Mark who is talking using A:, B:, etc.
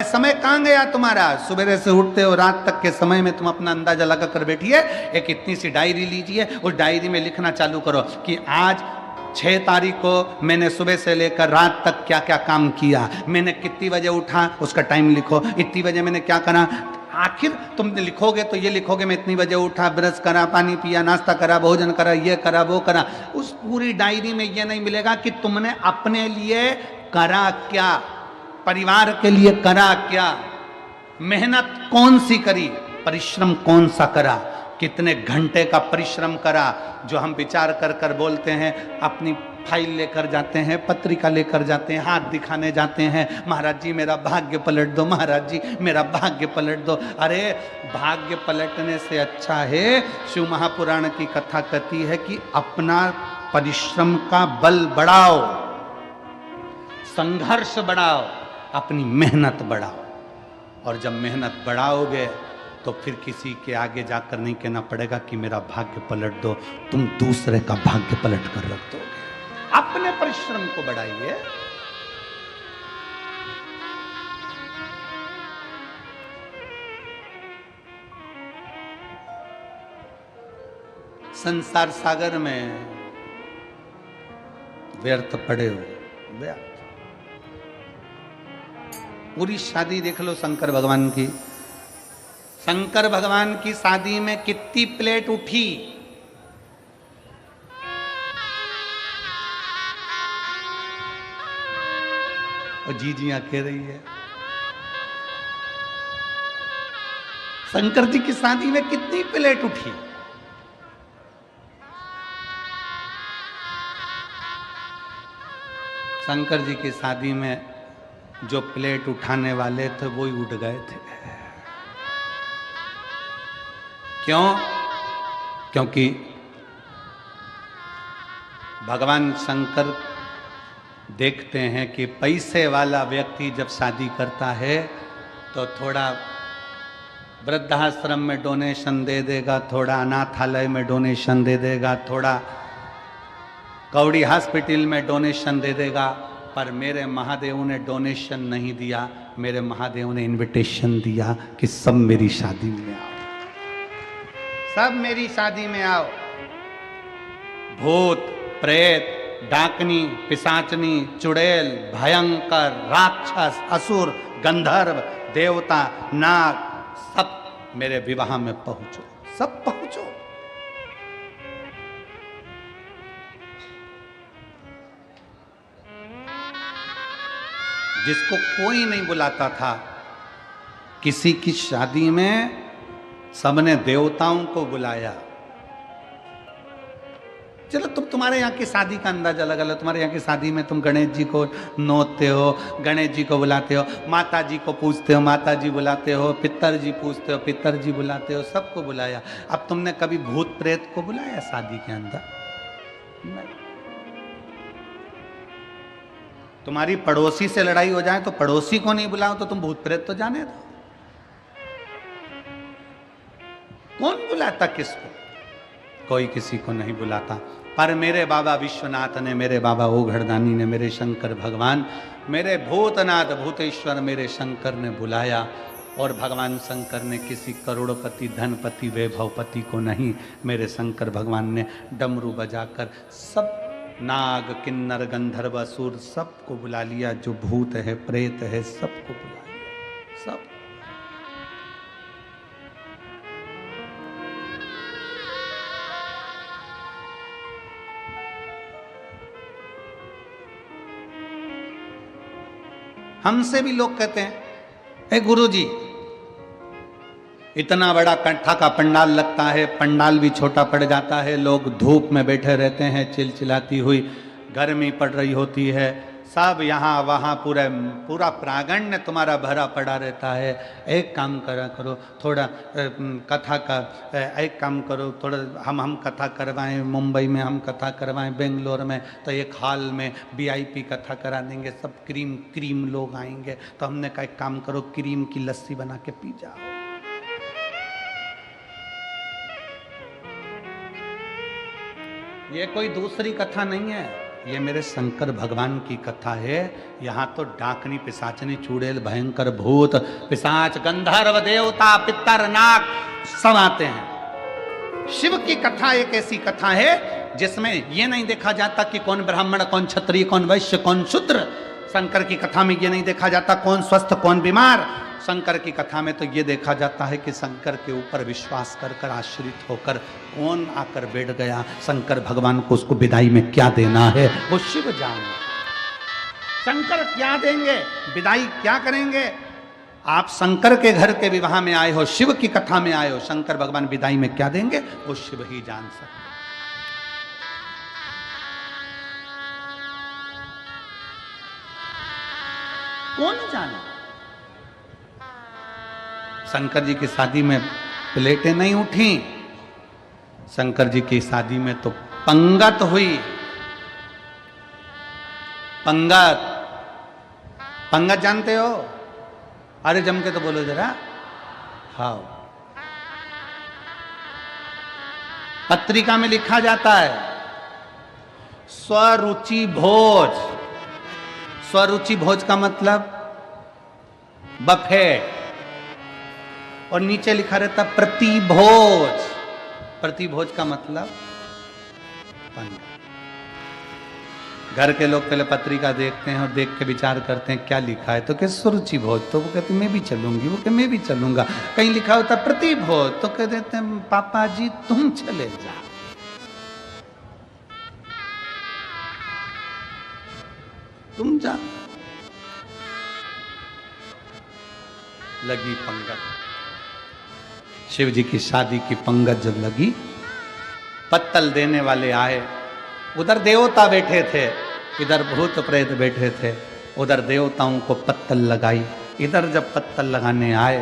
A: समय कहाँ गया तुम्हारा? सुबह से उठते हो रात तक के समय में तुम अपना अंदाजा लगा कर बैठिए। एक इतनी सी डायरी लीजिए, उस डायरी में लिखना चालू करो कि आज 6 तारीख को मैंने सुबह से लेकर रात तक क्या क्या काम किया, मैंने कितनी बजे उठा उसका टाइम लिखो, इतनी बजे मैंने क्या करा। आखिर तुम लिखोगे तो ये लिखोगे मैं इतनी बजे उठा, ब्रश करा, पानी पिया, नाश्ता करा, भोजन करा, ये करा, वो करा। उस पूरी डायरी में ये नहीं मिलेगा कि तुमने अपने लिए करा क्या, परिवार के लिए करा क्या, मेहनत कौन सी करी, परिश्रम कौन सा करा, कितने घंटे का परिश्रम करा। जो हम विचार कर कर बोलते हैं, अपनी फाइल लेकर जाते हैं, पत्रिका लेकर जाते हैं, हाथ दिखाने जाते हैं, महाराज जी मेरा भाग्य पलट दो, महाराज जी मेरा भाग्य पलट दो। अरे भाग्य पलटने से अच्छा है, शिव महापुराण की कथा कहती है कि अपना परिश्रम का बल बढ़ाओ, संघर्ष बढ़ाओ, अपनी मेहनत बढ़ाओ। और जब मेहनत बढ़ाओगे तो फिर किसी के आगे जाकर नहीं कहना पड़ेगा कि मेरा भाग्य पलट दो, तुम दूसरे का भाग्य पलट कर रख दोगे। अपने परिश्रम को बढ़ाइए। संसार सागर में व्यर्थ पड़े हो, व्यर्थ। पूरी शादी देख लो शंकर भगवान की, शंकर भगवान की शादी में कितनी प्लेट उठी, और जीजियां कह रही है। शंकर जी की शादी में कितनी प्लेट उठी, शंकर जी की शादी में जो प्लेट उठाने वाले थे वो ही उठ गए थे। क्यों? क्योंकि भगवान शंकर देखते हैं कि पैसे वाला व्यक्ति जब शादी करता है तो थोड़ा वृद्धाश्रम में डोनेशन दे देगा, थोड़ा अनाथालय में डोनेशन दे देगा, थोड़ा कौड़ी हॉस्पिटल में डोनेशन दे देगा। पर मेरे महादेव ने डोनेशन नहीं दिया, मेरे महादेव ने इनविटेशन दिया कि सब मेरी शादी में आओ, सब मेरी शादी में आओ। भूत, प्रेत, डाकनी, पिशाचनी, चुड़ैल, भयंकर, राक्षस, असुर, गंधर्व, देवता, नाग, सब मेरे विवाह में पहुंचो, सब पहुंचो। जिसको कोई नहीं बुलाता था, किसी की शादी में सबने देवताओं को बुलाया। चलो तुम्हारे यहाँ की शादी का अंदाजा अलग अलग। तुम्हारे यहाँ की शादी में तुम गणेश जी को नोचते हो, गणेश जी को बुलाते हो, माता जी को पूछते हो, माता जी बुलाते हो, पितर जी पूछते हो, पितर जी बुलाते हो, सबको बुलाया। अब तुमने कभी भूत प्रेत को बुलाया शादी के अंदर? नहीं। तुम्हारी पड़ोसी से लड़ाई हो जाए तो पड़ोसी को नहीं बुलाओ तो तुम भूत प्रेत तो जाने दो। कौन बुलाता किसको? कोई किसी को नहीं बुलाता। पर मेरे बाबा विश्वनाथ ने, मेरे बाबा ओघड़दानी ने, मेरे शंकर भगवान, मेरे भूतनाथ भूतेश्वर मेरे शंकर ने बुलाया। और भगवान शंकर ने किसी करोड़पति, धनपति, वैभवपति को नहीं, मेरे शंकर भगवान ने डमरू बजाकर सब नाग, किन्नर, गंधर्व, असुर सबको बुला लिया। जो भूत है, प्रेत है, सबको बुला लिया, सब। हमसे भी लोग कहते हैं, ए गुरुजी, इतना बड़ा कंठा का पंडाल लगता है, पंडाल भी छोटा पड़ जाता है, लोग धूप में बैठे रहते हैं, चिलचिलाती हुई गर्मी पड़ रही होती है, सब यहाँ वहाँ पूरा प्रांगण तुम्हारा भरा पड़ा रहता है। एक काम करा करो, थोड़ा कथा का एक काम करो, थोड़ा हम कथा करवाएं, मुंबई में हम कथा करवाएं, बेंगलोर में तो एक हॉल में VIP कथा करा देंगे, सब क्रीम लोग आएंगे। तो हमने कहा एक काम करो, क्रीम की लस्सी बना के पी जाओ। ये कोई दूसरी कथा नहीं है, ये मेरे शंकर भगवान की कथा है। यहाँ तो डाकनी, पिशाचनी, चुड़ैल, भयंकर भूत, पिशाच, गंधर्व, देवता, पितर, नाग सब आते हैं। शिव की कथा एक ऐसी कथा है जिसमें यह नहीं देखा जाता कि कौन ब्राह्मण, कौन क्षत्रिय, कौन वैश्य, कौन शूद्र। शंकर की कथा में यह नहीं देखा जाता कौन स्वस्थ कौन बीमार। शंकर की कथा में तो यह देखा जाता है कि शंकर के ऊपर विश्वास कर कर, आश्रित होकर कौन आकर बैठ गया, शंकर भगवान को उसको विदाई में क्या देना है वो शिव जाने। शंकर क्या देंगे, विदाई क्या करेंगे। आप शंकर के घर के विवाह में आए हो, शिव की कथा में आए हो, शंकर भगवान विदाई में क्या देंगे वो शिव ही जान सकते। कौन जाने। शंकर जी की शादी में प्लेटें नहीं उठी, शंकर जी की शादी में तो पंगत हुई। पंगत, पंगत जानते हो? अरे जम के तो बोलो जरा। हाँ, पत्रिका में लिखा जाता है स्वरुचि भोज। स्वरुचि भोज का मतलब बफेट, और नीचे लिखा रहता प्रतिभोज। प्रतिभोज का मतलब पंगत। घर के लोग पहले पत्रिका देखते हैं और देख के विचार करते हैं क्या लिखा है, तो क्या सुरुचि भोज, तो वो कहते मैं भी चलूंगी, वो कहते मैं भी चलूंगा। कहीं लिखा होता प्रतिभोज तो कह देते हैं पापा जी तुम चले जाओ। तुम जा। लगी पंगत, शिव जी की शादी की पंगत जब लगी, पत्तल देने वाले आए। उधर देवता बैठे थे, इधर भूत प्रेत बैठे थे। उधर देवताओं को पत्तल लगाई, इधर जब पत्तल लगाने आए